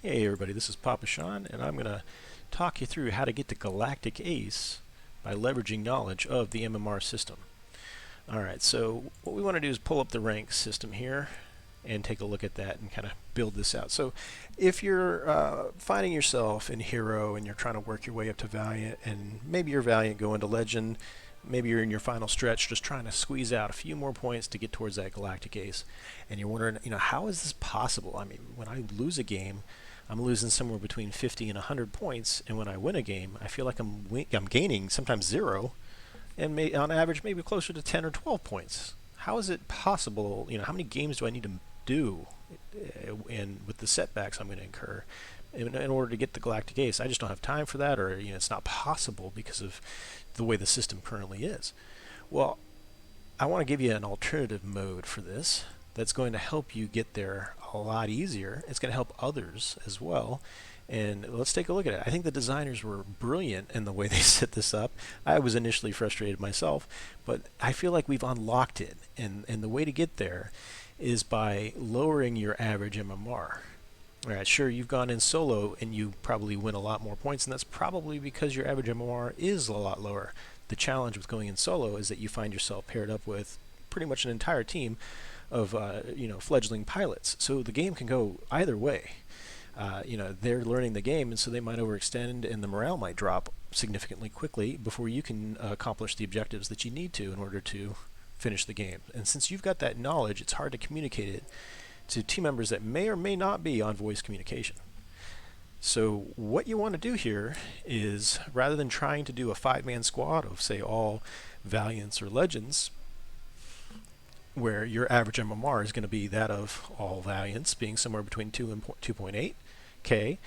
Hey everybody, this is Papa Sean, and I'm going to talk you through how to get to Galactic Ace by leveraging knowledge of the MMR system. Alright, so what we want to do is pull up the rank system here and take a look at that and kind of build this out. So if you're finding yourself in Hero and you're trying to work your way up to Valiant, and maybe you're Valiant going to Legend, maybe you're in your final stretch just trying to squeeze out a few more points to get towards that Galactic Ace, and you're wondering, how is this possible? I mean, when I lose a game, I'm losing somewhere between 50 and 100 points, and when I win a game, I feel like I'm gaining sometimes 0, and on average maybe closer to 10 or 12 points. How is it possible? How many games do I need to do, and with the setbacks I'm going to incur in order to get the Galactic Ace? I just don't have time for that, or it's not possible because of the way the system currently is. Well, I want to give you an alternative mode for this that's going to help you get there a lot easier. It's going to help others as well. And let's take a look at it. I think the designers were brilliant in the way they set this up. I was initially frustrated myself, but I feel like we've unlocked it. And the way to get there is by lowering your average MMR. Alright, sure, you've gone in solo and you probably win a lot more points, and that's probably because your average MMR is a lot lower. The challenge with going in solo is that you find yourself paired up with pretty much an entire team of fledgling pilots. So the game can go either way. They're learning the game, and so they might overextend, and the morale might drop significantly quickly before you can accomplish the objectives that you need to in order to finish the game. And since you've got that knowledge, it's hard to communicate it to team members that may or may not be on voice communication. So what you want to do here is, rather than trying to do a 5-man squad of, say, all Valiants or Legends, where your average MMR is going to be that of all Valiants, being somewhere between 2 and 2.8k,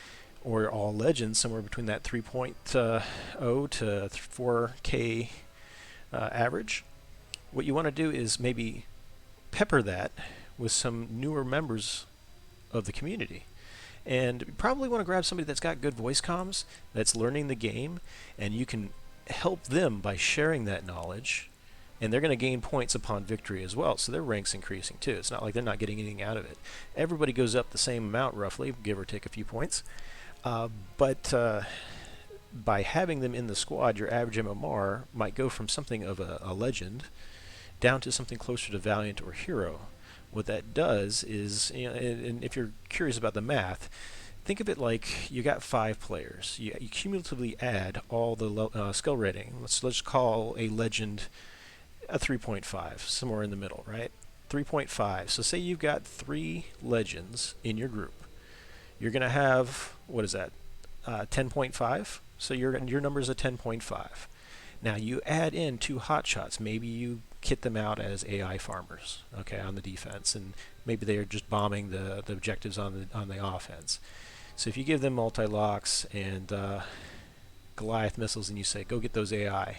or all Legends somewhere between that 3.0 to 4k average. What you want to do is maybe pepper that with some newer members of the community. And you probably want to grab somebody that's got good voice comms, that's learning the game, and you can help them by sharing that knowledge, and they're going to gain points upon victory as well, so their rank's increasing too. It's not like they're not getting anything out of it. Everybody goes up the same amount roughly, give or take a few points, but by having them in the squad, your average MMR might go from something of a legend down to something closer to Valiant or Hero. What that does is, and if you're curious about the math, think of it like you got 5 players. You cumulatively add all the skill rating. Let's call a legend a 3.5, somewhere in the middle, right? 3.5. So say you've got 3 legends in your group. You're going to have, what is that, 10.5? So your number is a 10.5. Now you add in 2 hotshots. Maybe you kit them out as AI farmers, okay, on the defense, and maybe they are just bombing the objectives on the offense. So if you give them multi-locks and Goliath missiles, and you say, go get those AI,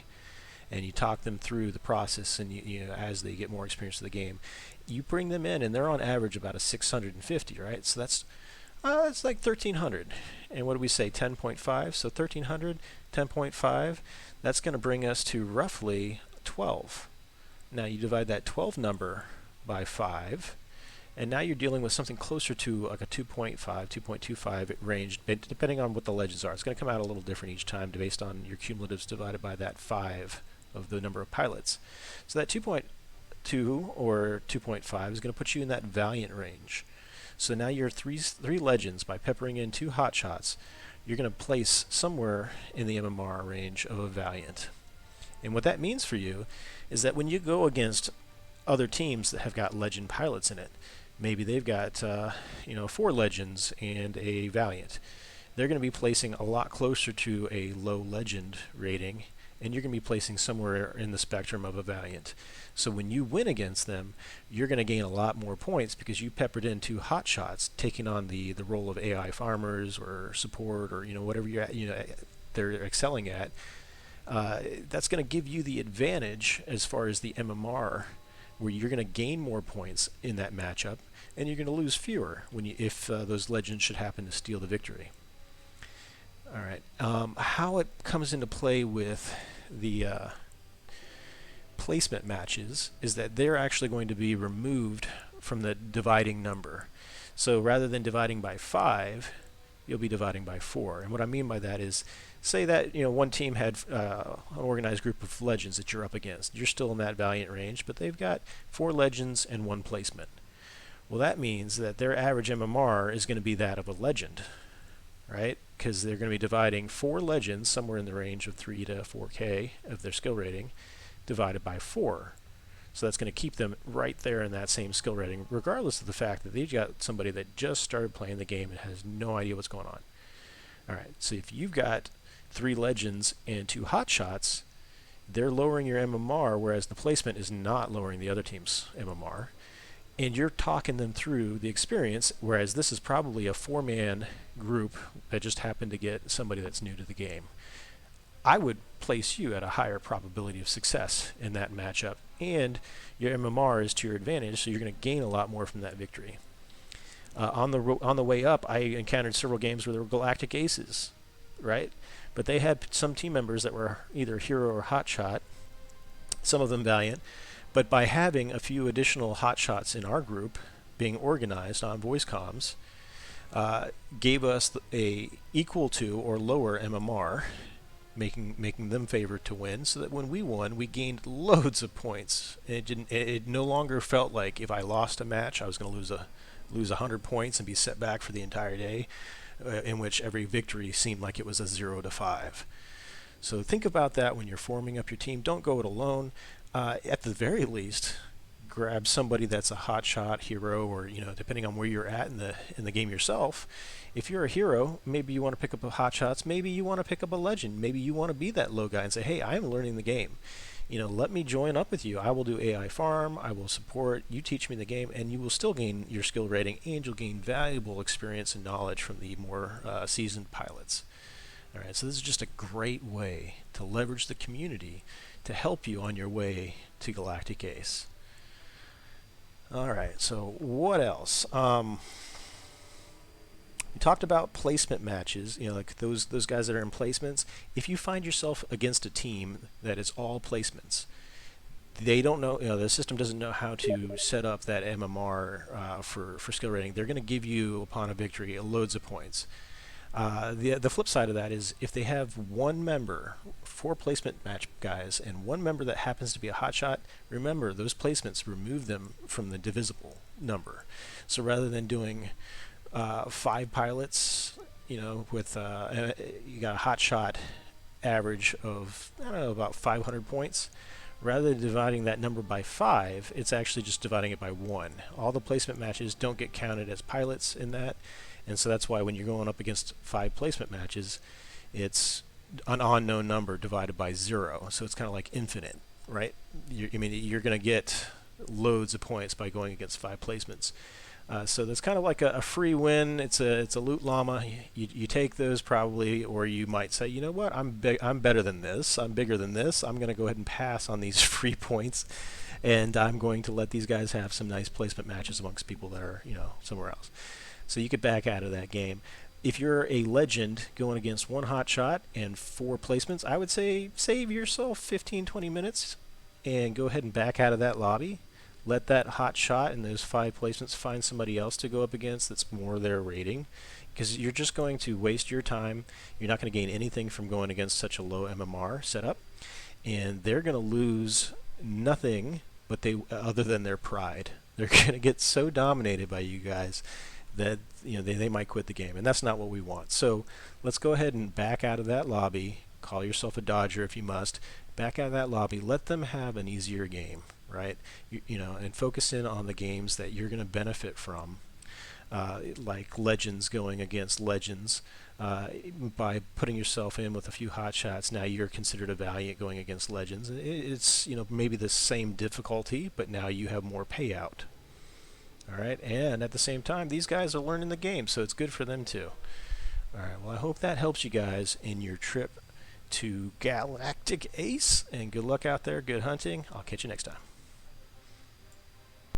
and you talk them through the process, and as they get more experience with the game, you bring them in, and they're on average about a 650, right? So that's it's like 1300. And what do we say, 10.5? So 1300, 10.5, that's going to bring us to roughly 12. Now you divide that 12 number by 5, and now you're dealing with something closer to like a 2.5, 2.25 range, depending on what the legends are. It's going to come out a little different each time based on your cumulatives divided by that 5 of the number of pilots. So that 2.2 or 2.5 is going to put you in that Valiant range. So now your three legends, by peppering in 2 hotshots, you're going to place somewhere in the MMR range of a Valiant. And what that means for you is that when you go against other teams that have got legend pilots in it, maybe they've got 4 legends and a Valiant, they're going to be placing a lot closer to a low legend rating, and you're going to be placing somewhere in the spectrum of a Valiant. So when you win against them, you're going to gain a lot more points because you peppered in 2 hotshots, taking on the role of AI farmers or support, or whatever they're excelling at. That's going to give you the advantage as far as the MMR, where you're going to gain more points in that matchup, and you're going to lose fewer if those legends should happen to steal the victory. All right, how it comes into play with the placement matches is that they're actually going to be removed from the dividing number. So rather than dividing by 5, you'll be dividing by 4. And what I mean by that is, say that one team had an organized group of legends that you're up against. You're still in that valiant range, but they've got 4 legends and 1 placement. Well, that means that their average MMR is going to be that of a legend, right? Because they're going to be dividing 4 legends, somewhere in the range of 3 to 4K of their skill rating, divided by 4. So that's going to keep them right there in that same skill rating, regardless of the fact that they've got somebody that just started playing the game and has no idea what's going on. All right, so if you've got 3 legends and 2 hotshots, they're lowering your MMR, whereas the placement is not lowering the other team's MMR. And you're talking them through the experience, whereas this is probably a 4-man group that just happened to get somebody that's new to the game. I would place you at a higher probability of success in that matchup, and your MMR is to your advantage, so you're going to gain a lot more from that victory. On the way up, I encountered several games where there were Galactic aces, right? But they had some team members that were either hero or hotshot, some of them valiant. But by having a few additional hotshots in our group being organized on voice comms, gave us a equal to or lower MMR, making them favored to win, so that when we won, we gained loads of points. It no longer felt like if I lost a match, I was going to lose 100 points and be set back for the entire day, in which every victory seemed like it was a 0 to 5. So think about that when you're forming up your team. Don't go it alone. At the very least, grab somebody that's a hotshot hero, or depending on where you're at in the game yourself. If you're a hero, maybe you want to pick up a hotshots. Maybe you want to pick up a legend. Maybe you want to be that low guy and say, "Hey, I'm learning the game. Let me join up with you. I will do AI farm. I will support. You teach me the game, and you will still gain your skill rating, and you'll gain valuable experience and knowledge from the more seasoned pilots." All right, so this is just a great way to leverage the community to help you on your way to Galactic Ace. All right, so what else? We talked about placement matches, like those guys that are in placements. If you find yourself against a team that is all placements, they don't know, the system doesn't know how to set up that MMR for skill rating. They're going to give you, upon a victory, loads of points. The flip side of that is if they have one member, 4 placement match guys, and one member that happens to be a hotshot, remember those placements remove them from the divisible number. So rather than doing 5 pilots, with you got a hotshot average of about 500 points. Rather than dividing that number by 5, it's actually just dividing it by 1. All the placement matches don't get counted as pilots in that. And so that's why when you're going up against 5 placement matches, it's an unknown number divided by 0. So it's kind of like infinite, right? You're going to get loads of points by going against 5 placements. So that's kind of like a free win. It's a loot llama. You take those probably, or you might say, you know what, I'm better than this. I'm bigger than this. I'm going to go ahead and pass on these free points, and I'm going to let these guys have some nice placement matches amongst people that are somewhere else. So you could back out of that game. If you're a legend going against 1 hotshot and 4 placements, I would say save yourself 15-20 minutes and go ahead and back out of that lobby. Let that hotshot and those 5 placements find somebody else to go up against that's more their rating, because you're just going to waste your time. You're not going to gain anything from going against such a low MMR setup, and they're going to lose nothing but other than their pride. They're going to get so dominated by you guys that they might quit the game, and that's not what we want. So let's go ahead and back out of that lobby. Call yourself a dodger if you must. Back out of that lobby. Let them have an easier game, right? And focus in on the games that you're going to benefit from, like legends going against legends. By putting yourself in with a few hot shots, now you're considered a valiant going against legends. It's maybe the same difficulty, but now you have more payout. All right, and at the same time, these guys are learning the game, so it's good for them too. All right, well, I hope that helps you guys in your trip to Galactic Ace, and good luck out there. Good hunting. I'll catch you next time.